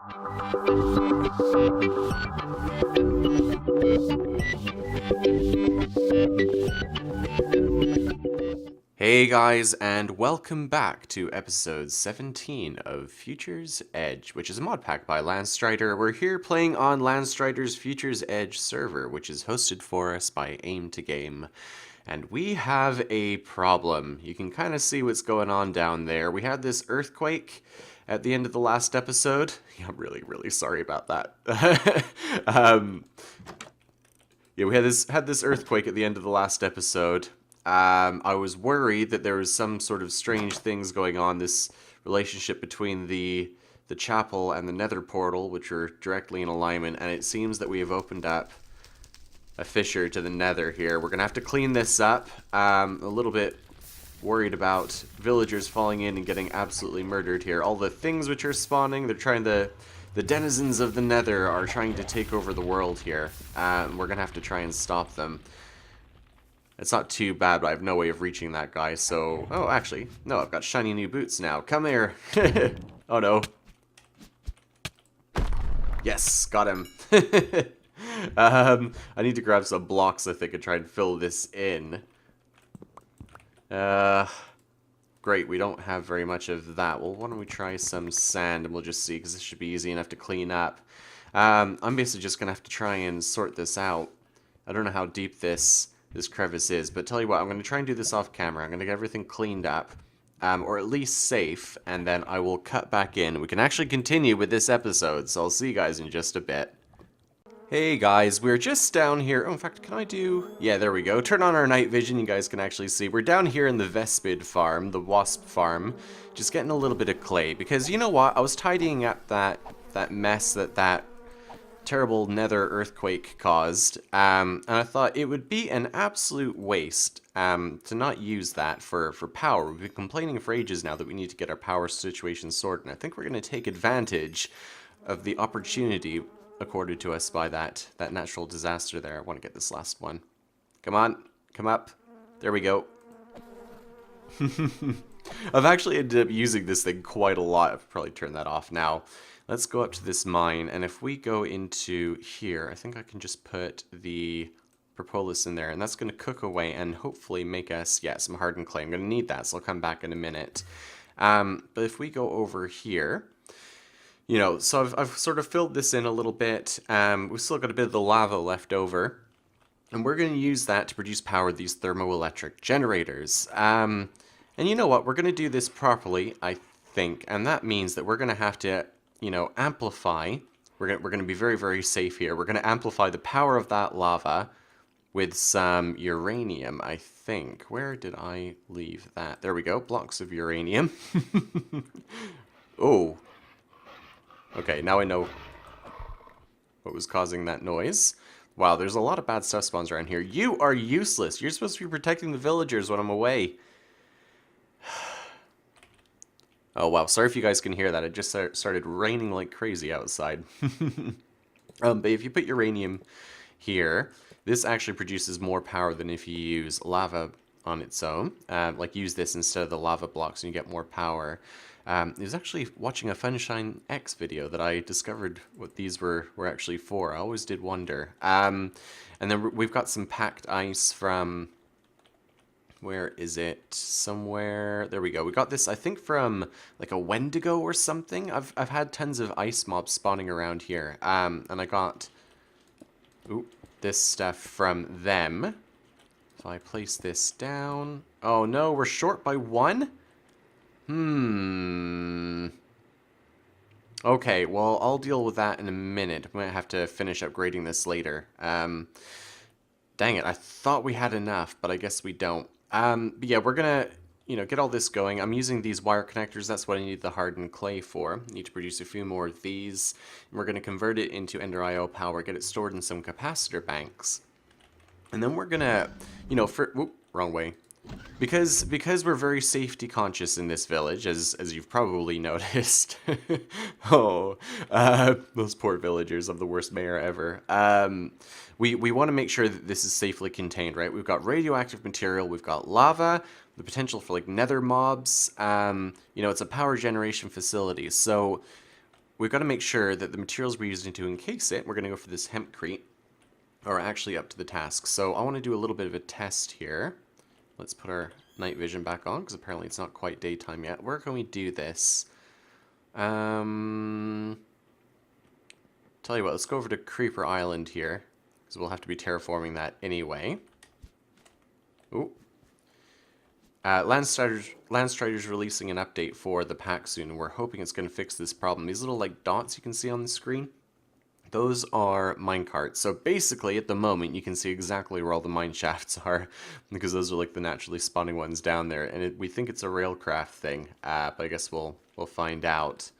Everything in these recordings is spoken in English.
Hey guys, and welcome back to episode 17 of Future's Edge, which is a mod pack by Landstrider. We're here playing on Landstrider's Future's Edge server, which is hosted for us by Aim to Game. And we have a problem. You can kind of see what's going on down there. We had this earthquake at the end of the last episode. Yeah, I'm really sorry about that. Yeah, we had this earthquake at the end of the last episode. I was worried that there was some sort of strange things going on, this relationship between the chapel and the nether portal, which are directly in alignment, and it seems that we have opened up a fissure to the nether here. We're going to have to clean this up. A little bit worried about villagers falling in and getting absolutely murdered here. All the things which are spawning, they're trying to... The denizens of the nether are trying to take over the world here. We're going to have to try and stop them. It's not too bad, but I have no way of reaching that guy, so... Oh, actually, no, I've got shiny new boots now. Come here! Oh, no. Yes, got him. I need to grab some blocks, I think, and try and fill this in. Great, we don't have very much of that. Well, why don't we try some sand, and we'll just see, because this should be easy enough to clean up. I'm basically just going to have to try and sort this out. I don't know how deep this crevice is, but tell you what, I'm going to try and do this off camera. I'm going to get everything cleaned up, or at least safe, and then I will cut back in. We can actually continue with this episode, so I'll see you guys in just a bit. Hey guys, we're just down here. Oh, in fact, can I do... Yeah, there we go. Turn on our night vision, you guys can actually see. We're down here in the Vespid farm, the wasp farm, just getting a little bit of clay, because you know what? I was tidying up that mess that terrible nether earthquake caused, and I thought it would be an absolute waste to not use that for power. We've been complaining for ages now that we need to get our power situation sorted, and I think we're going to take advantage of the opportunity accorded to us by that natural disaster there. I want to get this last one. Come on, come up. There we go. I've actually ended up using this thing quite a lot. I've probably turned that off now. Let's go up to this mine, and if we go into here, I think I can just put the propolis in there, and that's going to cook away and hopefully make us, yeah, some hardened clay. I'm going to need that, so I'll come back in a minute. But if we go over here, you know, so I've sort of filled this in a little bit. We've still got a bit of the lava left over, and we're going to use that to produce power to these thermoelectric generators. And you know what? We're going to do this properly, I think, and that means that we're going to have to, you know, amplify. We're going to be very safe here. We're going to amplify the power of that lava with some uranium, I think. Where did I leave that? There we go. Blocks of uranium. Oh. Okay, now I know what was causing that noise. Wow, there's a lot of bad stuff spawns around here. You are useless. You're supposed to be protecting the villagers when I'm away. Oh, wow. Sorry if you guys can hear that. It just started raining like crazy outside. But if you put uranium here, this actually produces more power than if you use lava on its own. Like, use this instead of the lava blocks and you get more power. I was actually watching a Funshine X video that I discovered what these were actually for. I always did wonder. And then we've got some packed ice from... Where is it? Somewhere... There we go. We got this, I think, from like a Wendigo or something. I've had tons of ice mobs spawning around here. And I got this stuff from them. If I place this down... Oh no, we're short by one? Okay, well, I'll deal with that in a minute. We might have to finish upgrading this later. Dang it, I thought we had enough, but I guess we don't. But yeah, we're gonna, you know, get all this going. I'm using these wire connectors. That's what I need the hardened clay for. I need to produce a few more of these. And we're gonna convert it into Ender IO power, get it stored in some capacitor banks. And then we're gonna, you know, wrong way. Because we're very safety conscious in this village, as you've probably noticed. Oh, those poor villagers. I'm the worst mayor ever. We want to make sure that this is safely contained, right? We've got radioactive material, we've got lava, the potential for like nether mobs. You know, it's a power generation facility, so we've got to make sure that the materials we're using to encase it, we're going to go for this hempcrete, are actually up to the task. So I want to do a little bit of a test here. Let's put our night vision back on, because apparently it's not quite daytime yet. Where can we do this? Tell you what, let's go over to Creeper Island here, because we'll have to be terraforming that anyway. Ooh. Landstrider's releasing an update for the pack soon, and we're hoping it's going to fix this problem. These little like dots you can see on the screen, those are minecarts. So basically, at the moment, you can see exactly where all the mine shafts are, because those are like the naturally spawning ones down there. And we think it's a railcraft thing, but I guess we'll find out.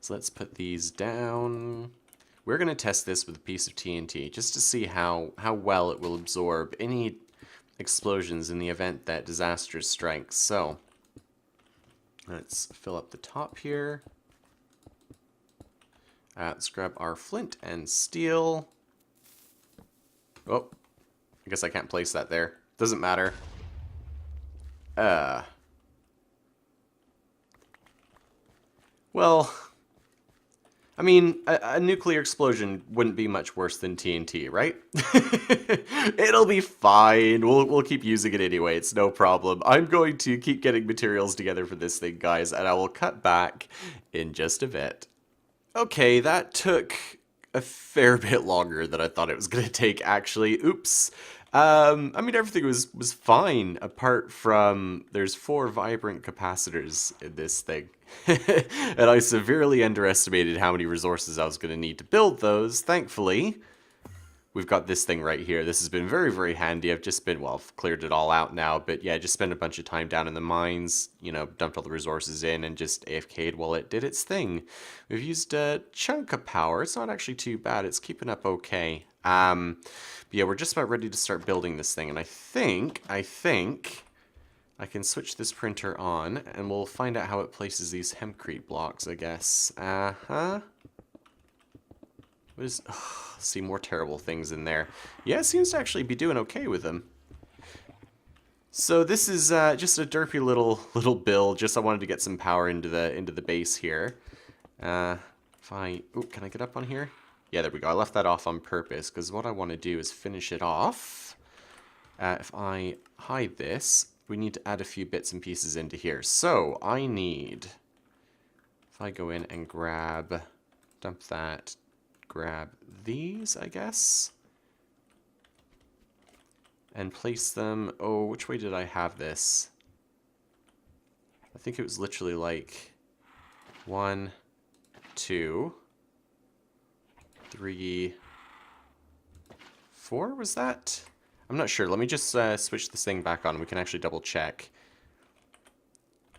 So let's put these down. We're going to test this with a piece of TNT, just to see how well it will absorb any explosions in the event that disaster strikes. So let's fill up the top here. Let's grab our flint and steel. Oh, I guess I can't place that there. Doesn't matter. Well, I mean, a nuclear explosion wouldn't be much worse than TNT, right? It'll be fine. We'll keep using it anyway. It's no problem. I'm going to keep getting materials together for this thing, guys, and I will cut back in just a bit. Okay, that took a fair bit longer than I thought it was going to take, actually. Oops. I mean, everything was fine, apart from there's 4 vibrant capacitors in this thing. And I severely underestimated how many resources I was going to need to build those. Thankfully, we've got this thing right here. This has been very, very handy. I've just been, well, I've cleared it all out now, but yeah, just spent a bunch of time down in the mines, you know, dumped all the resources in and just AFK'd while it did its thing. We've used a chunk of power. It's not actually too bad. It's keeping up okay. But yeah, we're just about ready to start building this thing, and I think I can switch this printer on, and we'll find out how it places these hempcrete blocks, I guess. What is... Oh, see more terrible things in there. Yeah, it seems to actually be doing okay with them. So this is just a derpy little build. Just I wanted to get some power into the base here. If I... Ooh, can I get up on here? Yeah, there we go. I left that off on purpose, because what I want to do is finish it off. If I hide this, we need to add a few bits and pieces into here. So, I need... If I go in and dump that, grab these, I guess. And place them... Oh, which way did I have this? I think it was literally like 1, 2... 3, 4, was that? I'm not sure. Let me just switch this thing back on. We can actually double check.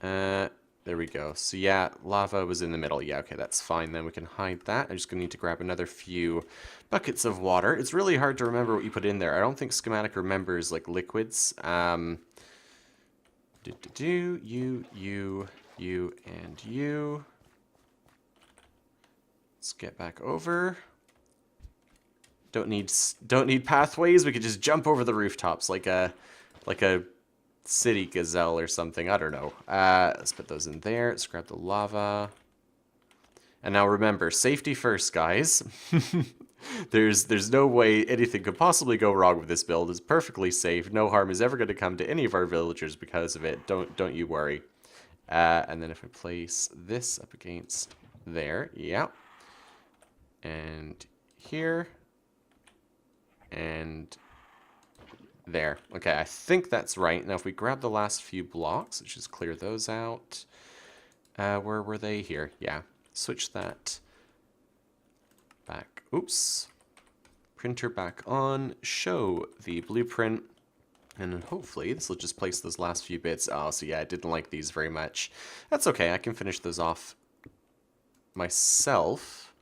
There we go. So yeah, lava was in the middle. Yeah, okay, that's fine. Then we can hide that. I'm just going to need to grab another few buckets of water. It's really hard to remember what you put in there. I don't think schematic remembers like liquids. You, and you. Let's get back over. Don't need pathways. We could just jump over the rooftops like a city gazelle or something. I don't know. Let's put those in there. Let's grab the lava. And now remember, safety first, guys. There's no way anything could possibly go wrong with this build. It's perfectly safe. No harm is ever going to come to any of our villagers because of it. Don't you worry. And then if I place this up against there, yeah. And here. And there. Okay, I think that's right. Now, if we grab the last few blocks, let's just clear those out. Where were they? Here. Yeah. Switch that back. Oops. Printer back on. Show the blueprint. And then hopefully this will just place those last few bits. Oh, so yeah, I didn't like these very much. That's okay. I can finish those off myself.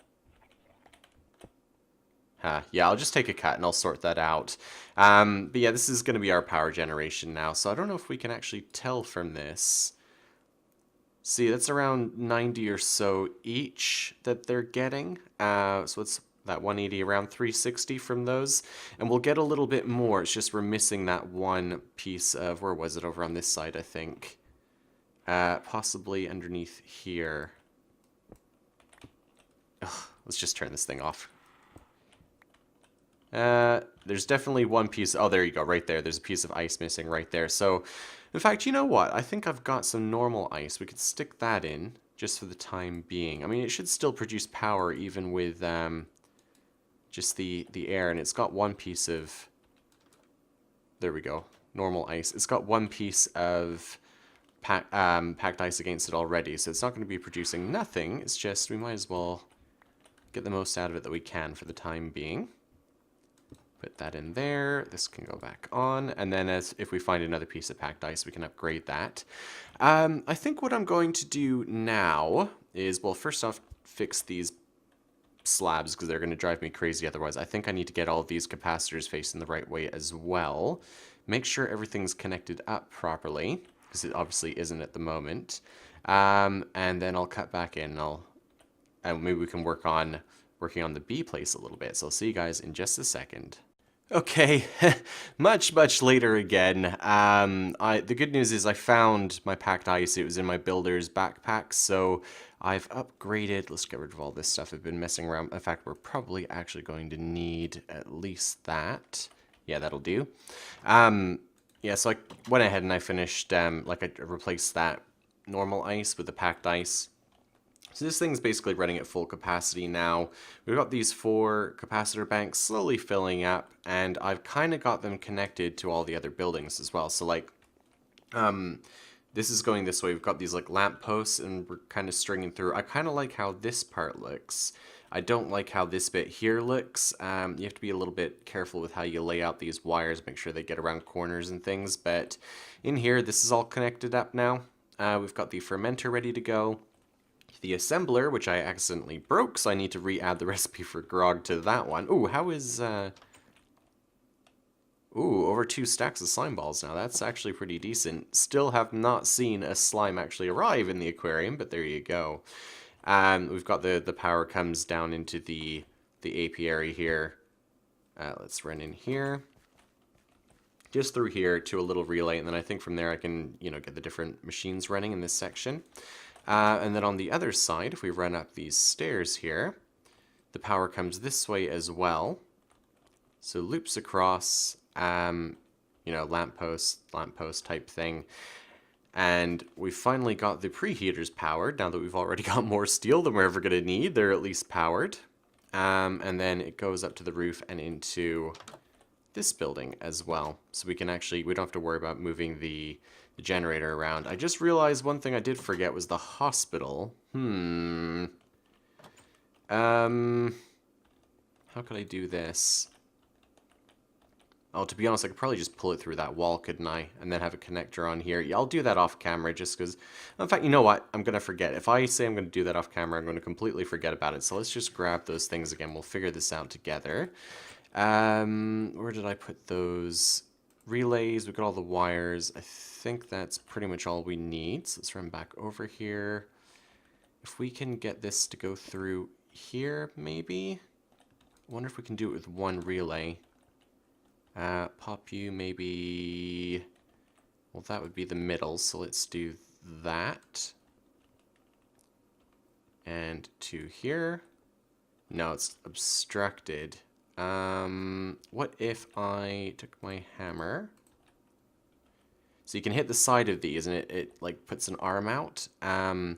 Yeah, I'll just take a cut and I'll sort that out. But yeah, this is going to be our power generation now. So I don't know if we can actually tell from this. See, that's around 90 or so each that they're getting. So it's that 180, around 360 from those. And we'll get a little bit more. It's just we're missing that one piece of, where was it? Over on this side, I think. Possibly underneath here. Ugh, let's just turn this thing off. There's definitely one piece. Oh, there you go, right there. There's a piece of ice missing right there. So, in fact, you know what? I think I've got some normal ice. We could stick that in just for the time being. I mean, it should still produce power even with just the air, and it's got one piece of. There we go. Normal ice. It's got one piece of packed ice against it already, so it's not going to be producing nothing. It's just we might as well get the most out of it that we can for the time being. Put that in there. This can go back on, and then if we find another piece of packed ice, we can upgrade that. I think what I'm going to do now is, well, first off, fix these slabs because they're going to drive me crazy otherwise. I think I need to get all of these capacitors facing the right way as well. Make sure everything's connected up properly because it obviously isn't at the moment. And then I'll cut back in. And maybe we can working on the B place a little bit. So I'll see you guys in just a second. Okay, much later again. The good news is I found my packed ice. It was in my builder's backpack, so I've upgraded. Let's get rid of all this stuff. I've been messing around. In fact, we're probably actually going to need at least that. Yeah, that'll do. Yeah, so I went ahead and I finished, I replaced that normal ice with the packed ice. So this thing's basically running at full capacity now. We've got these 4 capacitor banks slowly filling up, and I've kind of got them connected to all the other buildings as well. So like, this is going this way. We've got these like lamp posts, and we're kind of stringing through. I kind of like how this part looks. I don't like how this bit here looks. You have to be a little bit careful with how you lay out these wires, make sure they get around corners and things. But in here, this is all connected up now. We've got the fermenter ready to go. The assembler, which I accidentally broke, so I need to re-add the recipe for grog to that one. Ooh, how is, ooh, over 2 stacks of slime balls now. That's actually pretty decent. Still have not seen a slime actually arrive in the aquarium, but there you go. We've got the power comes down into the apiary here. Let's run in here. Just through here to a little relay, and then I think from there I can, get the different machines running in this section. And then on the other side, if we run up these stairs here, the power comes this way as well. So loops across, lamppost type thing. And we finally got the preheaters powered, now that we've already got more steel than we're ever going to need. They're at least powered. And then it goes up to the roof and into this building as well. So we can actually, we don't have to worry about moving the generator around. I just realized one thing I did forget was the hospital. How could I do this? Oh, to be honest, I could probably just pull it through that wall, couldn't I? And then have a connector on here. Yeah, I'll do that off camera just because... In fact, you know what? I'm going to forget. If I say I'm going to do that off camera, I'm going to completely forget about it. So let's just grab those things again. We'll figure this out together. Where did I put those relays? We've got all the wires. I think that's pretty much all we need. So let's run back over here. If we can get this to go through here, maybe? I wonder if we can do it with one relay. Pop you, maybe... Well, that would be the middle, so let's do that. And to here. No, it's obstructed. What if I took my hammer? So you can hit the side of these, and it like puts an arm out. And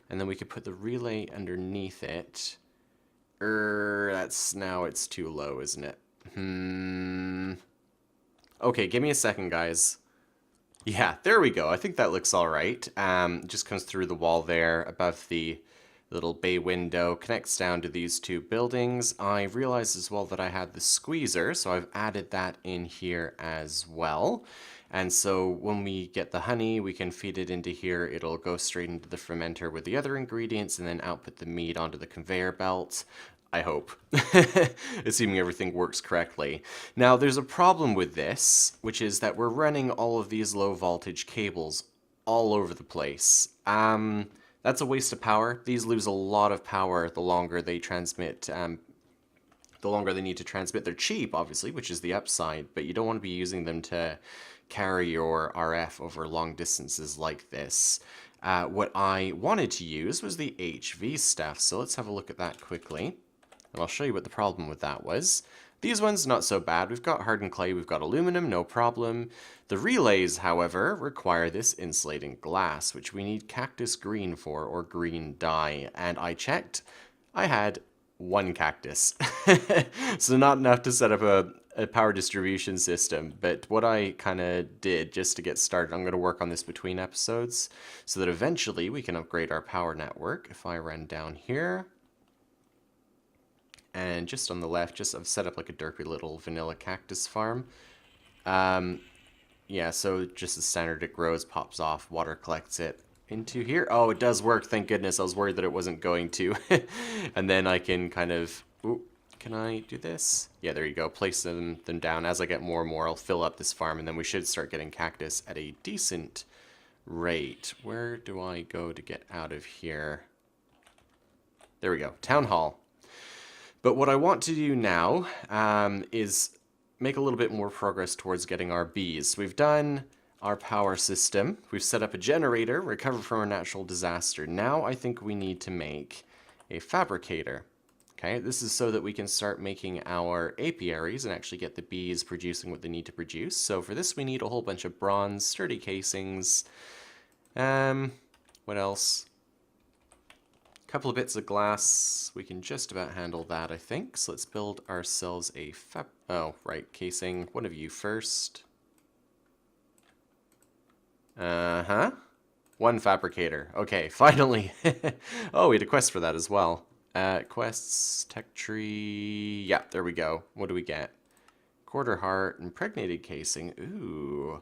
then we could put the relay underneath it. Now it's too low, isn't it? Okay, give me a second, guys. Yeah, there we go. I think that looks alright. It just comes through the wall there above the little bay window, connects down to these 2 buildings. I realized as well that I had the squeezer, so I've added that in here as well. And so when we get the honey, we can feed it into here. It'll go straight into the fermenter with the other ingredients and then output the meat onto the conveyor belt. I hope. Assuming everything works correctly. Now, there's a problem with this, which is that we're running all of these low voltage cables all over the place. That's a waste of power. These lose a lot of power the longer they transmit, the longer they need to transmit. They're cheap, obviously, which is the upside, but you don't want to be using them to carry your RF over long distances like this. What I wanted to use was the HV stuff, so let's have a look at that quickly. And I'll show you what the problem with that was. These ones, not so bad. We've got hardened clay, we've got aluminum, no problem. The relays, however, require this insulating glass, which we need cactus green for, or green dye. And I checked, I had one cactus. So not enough to set up a power distribution system. But what I kind of did, just to get started, I'm going to work on this between episodes, so that eventually we can upgrade our power network. If I run down here, and just on the left, I've set up like a derpy little vanilla cactus farm. Yeah, so just the standard, it grows, pops off, water collects it into here. Oh, it does work, thank goodness. I was worried that it wasn't going to. And then I can kind of... Ooh, can I do this? Yeah, there you go. Place them down. As I get more and more, I'll fill up this farm, and then we should start getting cactus at a decent rate. Where do I go to get out of here? There we go. Town Hall. But what I want to do now is make a little bit more progress towards getting our bees. We've done our power system. We've set up a generator, recovered from a natural disaster. Now I think we need to make a fabricator. Okay, this is so that we can start making our apiaries and actually get the bees producing what they need to produce. So for this we need a whole bunch of bronze, sturdy casings. What else? Couple of bits of glass. We can just about handle that, I think. So let's build ourselves a casing. One of you first. One fabricator. Okay, finally. Oh, we had a quest for that as well. Quests, tech tree. Yeah, there we go. What do we get? Quarter heart, impregnated casing. Ooh.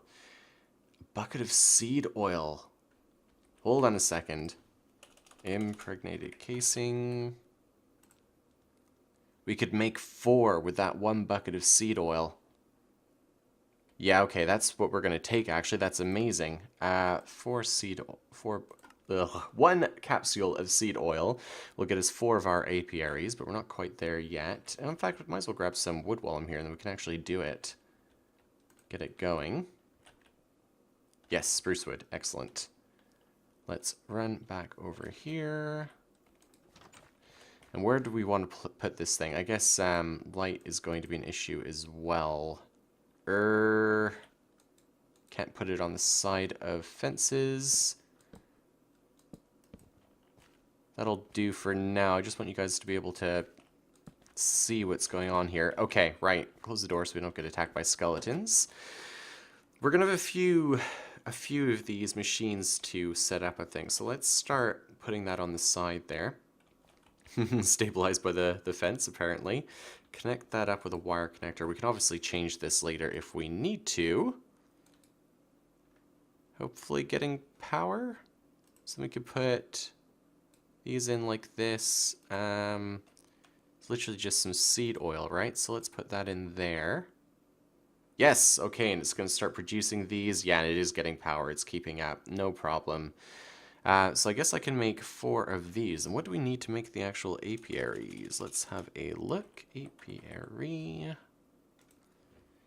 A bucket of seed oil. Hold on a second. Impregnated casing. We could make 4 with that 1 bucket of seed oil. Yeah, okay, that's what we're going to take, actually. That's amazing. 1 capsule of seed oil will get us 4 of our apiaries, but we're not quite there yet. And in fact, we might as well grab some wood while I'm here, and then we can actually do it. Get it going. Yes, spruce wood. Excellent. Let's run back over here. And where do we want to put this thing? I guess light is going to be an issue as well. Can't put it on the side of fences. That'll do for now. I just want you guys to be able to see what's going on here. Okay, right. Close the door so we don't get attacked by skeletons. We're going to have a few of these machines to set up, I think. So let's start putting that on the side there. Stabilized by the fence, apparently. Connect that up with a wire connector. We can obviously change this later if we need to. Hopefully getting power. So we could put these in like this. It's literally just some seed oil, right? So let's put that in there. Yes, okay, and it's going to start producing these. Yeah, and it is getting power. It's keeping up. No problem. So I guess I can make 4 of these. And what do we need to make the actual apiaries? Let's have a look. Apiary.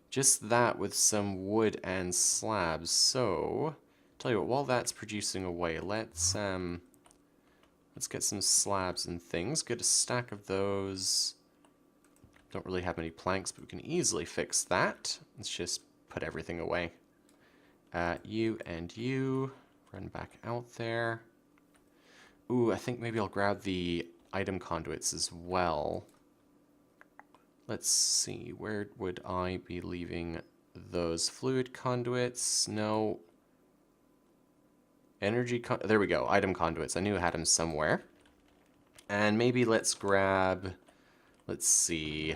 Just that with some wood and slabs. So, tell you what, while that's producing away, let's get some slabs and things. Get a stack of those. Don't really have many planks, but we can easily fix that. Let's just put everything away. You and you. Run back out there. Ooh, I think maybe I'll grab the item conduits as well. Let's see, where would I be leaving those? Fluid conduits? No. Energy there we go, item conduits. I knew I had them somewhere. And maybe let's grab... Let's see.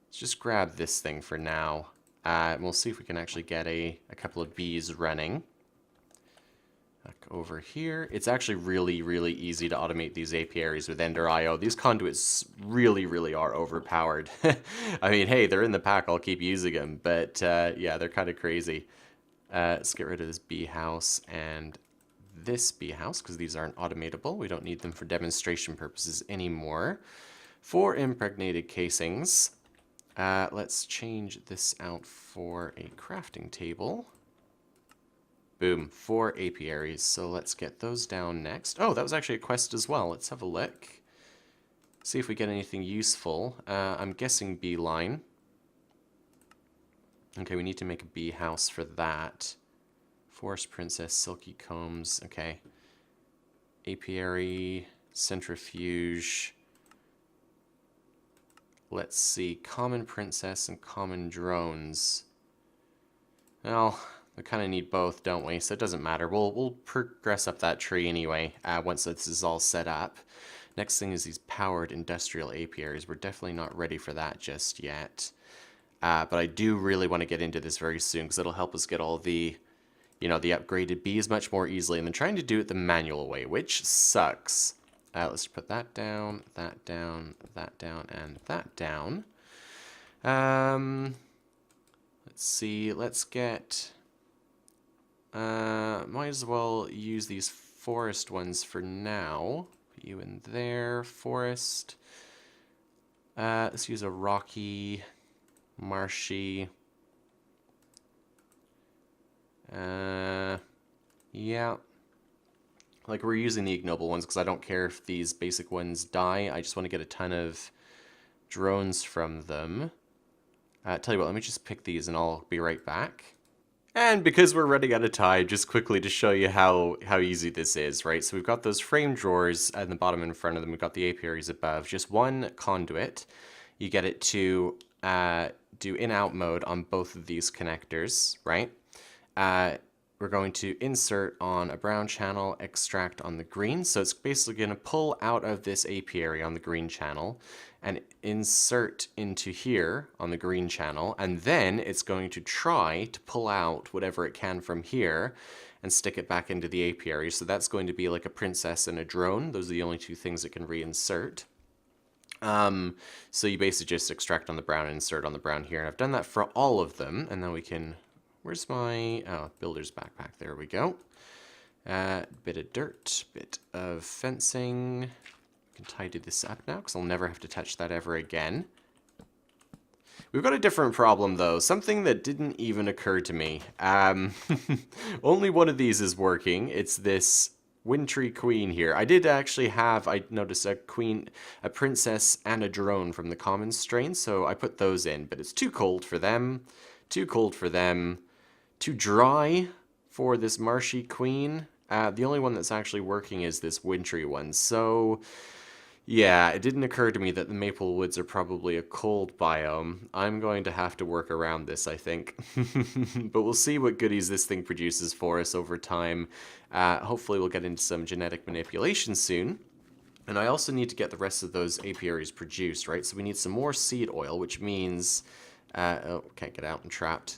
Let's just grab this thing for now. And we'll see if we can actually get a couple of bees running. Back over here. It's actually really, really easy to automate these apiaries with Ender IO. These conduits really, really are overpowered. I mean, hey, they're in the pack. I'll keep using them. But, yeah, they're kind of crazy. Let's get rid of this bee house and this bee house, because these aren't automatable. We don't need them for demonstration purposes anymore. 4 impregnated casings. Let's change this out for a crafting table. Boom, 4 apiaries. So let's get those down next. Oh, that was actually a quest as well. Let's have a look. See if we get anything useful. I'm guessing beeline. Okay, we need to make a bee house for that. Forest princess, silky combs. Okay. Apiary, centrifuge. Let's see, common princess and common drones. Well, we kind of need both, don't we? So it doesn't matter. We'll progress up that tree anyway, once this is all set up. Next thing is these powered industrial apiaries. We're definitely not ready for that just yet. But I do really want to get into this very soon, because it'll help us get all the, the upgraded bees much more easily, and then trying to do it the manual way, which sucks. Let's put that down, that down, that down, and that down. Let's see, let's get... might as well use these forest ones for now. Put you in there, forest. Let's use a rocky, marshy. Yeah. Like, we're using the ignoble ones because I don't care if these basic ones die. I just want to get a ton of drones from them. Tell you what, let me just pick these and I'll be right back. And because we're running out of time, just quickly to show you how easy this is, right? So we've got those frame drawers at the bottom in front of them. We've got the apiaries above. Just one conduit. You get it to do in-out mode on both of these connectors, right? We're going to insert on a brown channel, extract on the green. So it's basically going to pull out of this apiary on the green channel and insert into here on the green channel. And then it's going to try to pull out whatever it can from here and stick it back into the apiary. So that's going to be like a princess and a drone. Those are the only two things it can reinsert. So you basically just extract on the brown and insert on the brown here. And I've done that for all of them. And then we can... Where's my... Oh, builder's backpack. There we go. Bit of dirt, bit of fencing. We can tidy this up now, because I'll never have to touch that ever again. We've got a different problem, though. Something that didn't even occur to me. Only one of these is working. It's this wintry queen here. I did actually have, I noticed, a queen, a princess, and a drone from the common strain, so I put those in. But it's too cold for them. Too cold for them. Too dry for this marshy queen. The only one that's actually working is this wintry one. So, yeah, it didn't occur to me that the maple woods are probably a cold biome. I'm going to have to work around this, I think. But we'll see what goodies this thing produces for us over time. Hopefully we'll get into some genetic manipulation soon. And I also need to get the rest of those apiaries produced, right? So we need some more seed oil, which means... oh, can't get out, I'm trapped.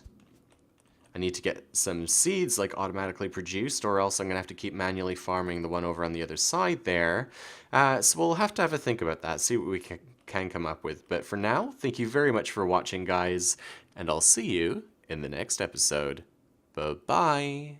I need to get some seeds like automatically produced, or else I'm going to have to keep manually farming the one over on the other side there. So we'll have to have a think about that, see what we can come up with. But for now, thank you very much for watching, guys, and I'll see you in the next episode. Bye-bye!